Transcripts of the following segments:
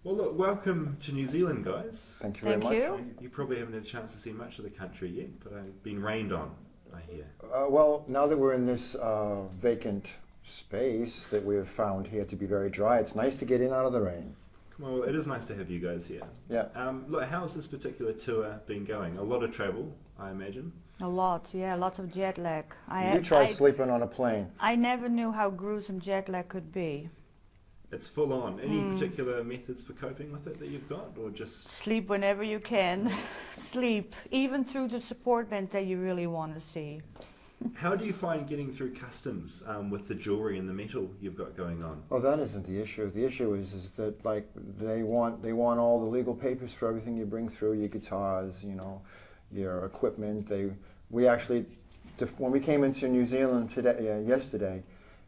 Well, look, welcome to New Zealand, guys. Thank you very Thank much. you. You probably haven't had a chance to see much of the country yet, but I've been rained on, I hear. Well, now that we're in this vacant space that we have found here to be very dry, it's nice to get in out of the rain. Well, it is nice to have you guys here. Yeah. Look, how's this particular tour been going? A lot of travel, I imagine. A lot, yeah, lots of jet lag. You try sleeping on a plane. I never knew how gruesome jet lag could be. It's full on. Any particular methods for coping with it that you've got, or just... Sleep whenever you can. Sleep, even through the support band that you really want to see. How do you find getting through customs with the jewellery and the metal you've got going on? Oh, that isn't the issue. The issue is that like they want all the legal papers for everything you bring through, your guitars, you know, your equipment. We actually, when we came into New Zealand yesterday,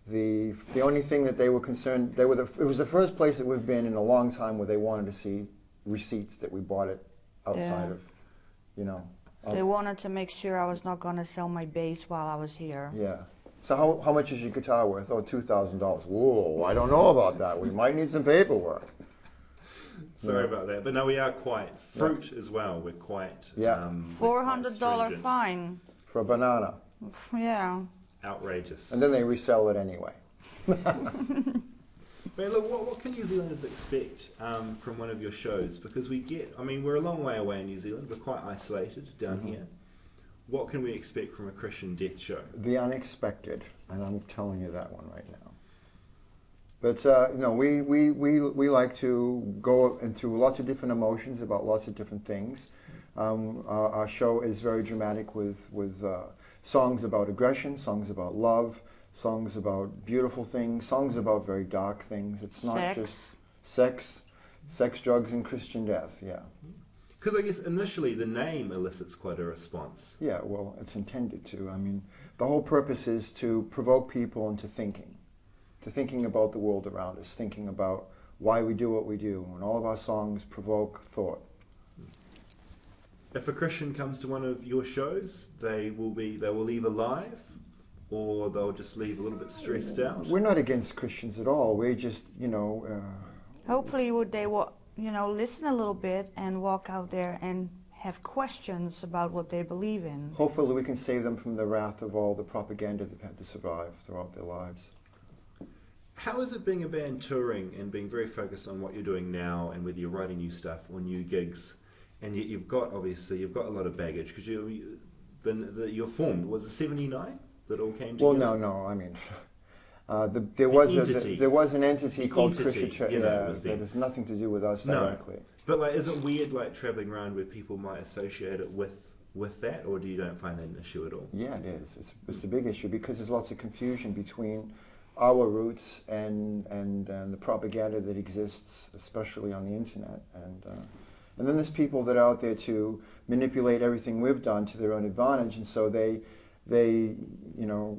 the only thing that they were concerned, it was the first place that we've been in a long time where they wanted to see receipts that we bought it outside of, you know. They wanted to make sure I was not going to sell my bass while I was here. Yeah. So how much is your guitar worth? Oh, $2,000. Whoa, I don't know about that. We might need some paperwork. Sorry about that. But no, we are quite. Fruit as well, we're quite... $400 fine. For a banana. Yeah. Outrageous. And then they resell it anyway. But look, what can New Zealanders expect from one of your shows? Because we're a long way away in New Zealand, we're quite isolated down here. What can we expect from a Christian death show? The unexpected, and I'm telling you that one right now. But no, we like to go into lots of different emotions about lots of different things. Our show is very dramatic with songs about aggression, songs about love, songs about beautiful things, songs about very dark things. It's not just sex, drugs, and Christian death, yeah. Because I guess initially the name elicits quite a response. Yeah, well, it's intended to. I mean, the whole purpose is to provoke people into thinking about the world around us, thinking about why we do what we do, and all of our songs provoke thought. If a Christian comes to one of your shows, they will either live or they'll just leave a little bit stressed out. We're not against Christians at all. We just, you know... Hopefully they will, you know, listen a little bit and walk out there and have questions about what they believe in. Hopefully we can save them from the wrath of all the propaganda they've had to survive throughout their lives. How is it being a band touring and being very focused on what you're doing now and whether you're writing new stuff or new gigs, and yet you've got a lot of baggage because you're formed, was it 79 that all came together? Well, no, I mean, there was an entity called Christian Church, that has nothing to do with us directly. But like, is it weird like traveling around where people might associate it with that, or do you don't find that an issue at all? Yeah, it is. It's a big issue because there's lots of confusion between our roots and the propaganda that exists, especially on the internet, and then there's people that are out there to manipulate everything we've done to their own advantage, and so they you know,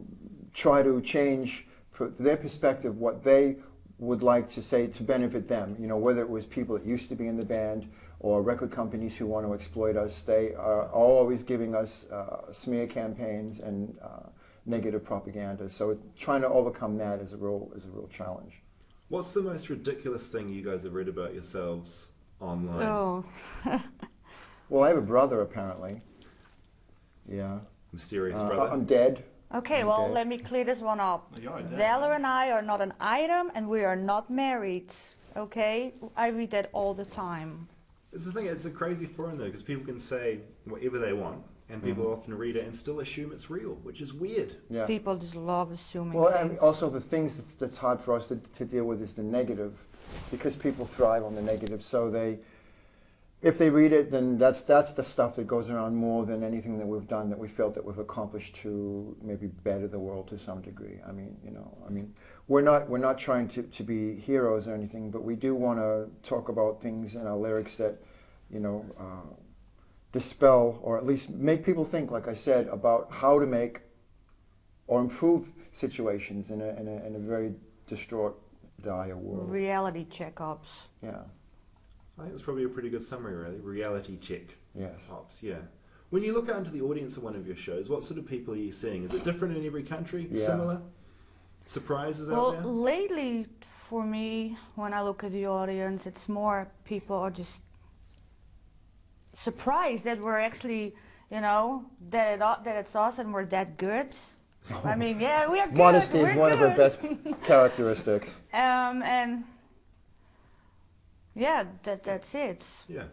try to change from their perspective what they would like to say to benefit them. You know, whether it was people that used to be in the band or record companies who want to exploit us, they are always giving us smear campaigns and negative propaganda. So trying to overcome that is a real challenge. What's the most ridiculous thing you guys have read about yourselves online? Oh. Well, I have a brother apparently. Yeah. Mysterious brother. I'm dead. Okay, well, let me clear this one up. Valor and I are not an item, and we are not married. Okay? I read that all the time. It's the thing, it's a crazy forum though, because people can say whatever they want, and people often read it and still assume it's real, which is weird. Yeah. People just love assuming things. And also the things that's hard for us to deal with is the negative, because people thrive on the negative, so if they read it, then that's the stuff that goes around more than anything that we've done that we felt that we've accomplished to maybe better the world to some degree. I mean, you know, we're not trying to be heroes or anything, but we do want to talk about things in our lyrics that, you know, dispel or at least make people think, like I said, about how to make or improve situations in a very distraught, dire world. Reality checkups. Yeah. I think it's probably a pretty good summary, really. Reality check. Yes. Ops, yeah. When you look out into the audience of one of your shows, what sort of people are you seeing? Is it different in every country? Yeah. Similar? surprises out Well, there? lately for me, when I look at the audience, it's more people are just surprised that we're actually, you know, that it's us and we're that good. I mean, yeah, we are good. Modesty we're is one of her good. best characteristics. And yeah, that's it. Yeah.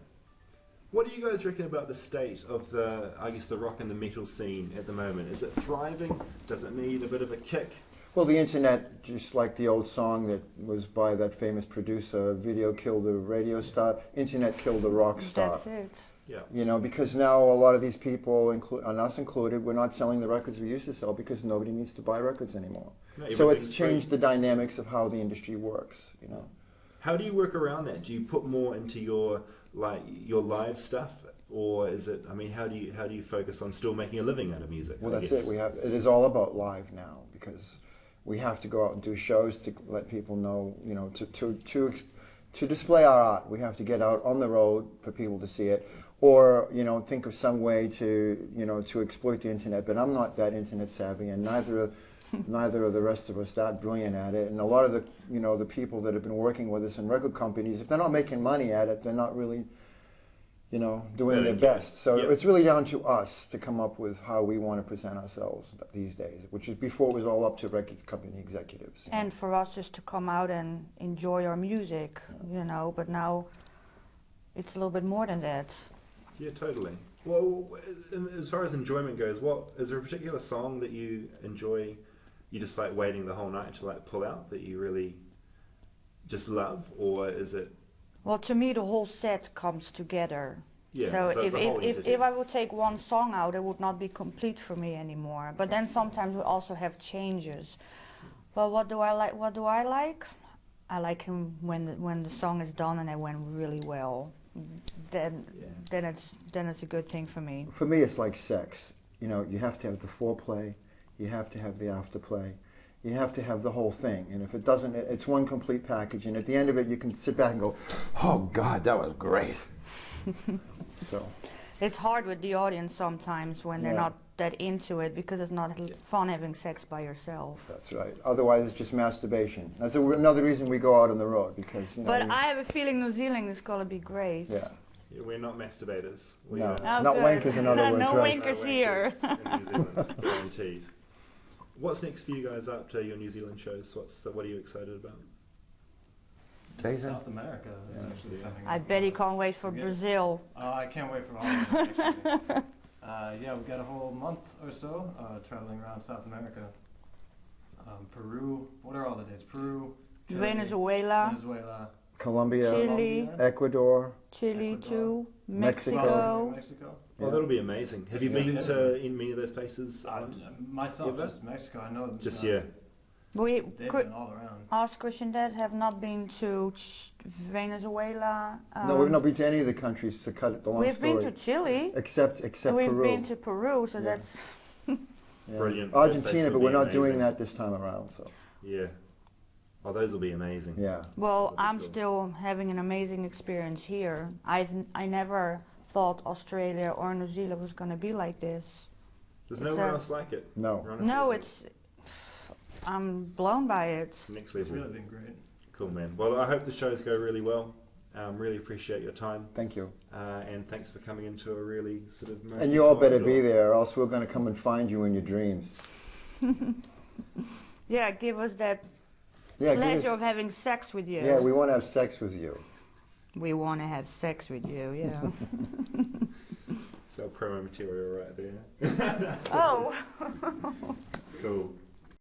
What do you guys reckon about the state of the, I guess, the rock and the metal scene at the moment? Is it thriving? Does it need a bit of a kick? Well, the internet, just like the old song that was by that famous producer, video killed the radio star, internet killed the rock star. That's it. Yeah. You know, because now a lot of these people, and us included, we're not selling the records we used to sell because nobody needs to buy records anymore. No, So it's everything's changed free. the dynamics of how the industry works, you know. How do you work around that? Do you put more into your live stuff, or is it? I mean, how do you focus on still making a living out of music? Well, I that's guess? it. It is all about live now because we have to go out and do shows to let people know, you know, to display our art. We have to get out on the road for people to see it, or you know, think of some way to to exploit the internet. But I'm not that internet savvy, and neither are the rest of us that brilliant at it. And a lot of the people that have been working with us in record companies, if they're not making money at it, they're not really doing their best. So Yep. it's really down to us to come up with how we want to present ourselves these days, which is before it was all up to record company executives. You know. And for us just to come out and enjoy our music, you know, but now it's a little bit more than that. Yeah, totally. Well, as far as enjoyment goes, is there a particular song that you enjoy? You just like waiting the whole night to like pull out that you really just love, or is it? Well, to me, the whole set comes together. Yeah, so so it's a whole entity. if I would take one song out, it would not be complete for me anymore. But then sometimes we also have changes. Well, what do I like? What do I like? I like him when the song is done and it went really well. Then it's a good thing for me. For me, it's like sex. You know, you have to have the foreplay, you have to have the afterplay, you have to have the whole thing. And if it doesn't, it's one complete package. And at the end of it, you can sit back and go, "Oh God, that was great." So It's hard with the audience sometimes when they're not that into it because it's not fun having sex by yourself. that's right. Otherwise, it's just masturbation. That's another reason we go out on the road because But I have a feeling New Zealand is gonna be great. yeah. Yeah, we're not masturbators. We No. are Not good. wankers, in other words, No right. wankers here. in New Zealand, guaranteed. What's next for you guys up to your New Zealand shows? What are you excited about? Jason? South America is actually coming I up. bet he can't wait for Brazil. I can't wait for all of it, actually. Yeah, we've got a whole month or so traveling around South America. Peru, what are all the dates? Peru, Chile, Venezuela, Colombia, Chile. Ecuador, Chile too, Mexico. Mexico. Oh, that'll be amazing. Have you It's been gonna to in many of those places? Myself, Ever? just Mexico. I know them. Just yeah. We They've could been all around. ask Christian Dad have not been to Venezuela. No, we've not been to any of the countries to cut it the long We've story. been to Chile. Except We've Peru. been to Peru, so Yeah. that's Yeah. Brilliant. Argentina, Those but will we're be not doing amazing. that this time around. So Yeah. Oh, those will be amazing. yeah. well. That'd be I'm cool. still having an amazing experience here. I never thought Australia or New Zealand was gonna be like this. There's It's nowhere a- else like it. No. Honestly, No, it's I'm blown by it. next It's level. really been great. Cool, man. Well, I hope the shows go really well. Really appreciate your time, Thank you. and thanks for coming into a really sort of. And you all better be there, or else we're going to come and find you in your dreams. Yeah, give us that Yeah, give pleasure us- of having sex with you. yeah, we want to have sex with you. We want to have sex with you, yeah. It's our promo material right there. Oh. Cool.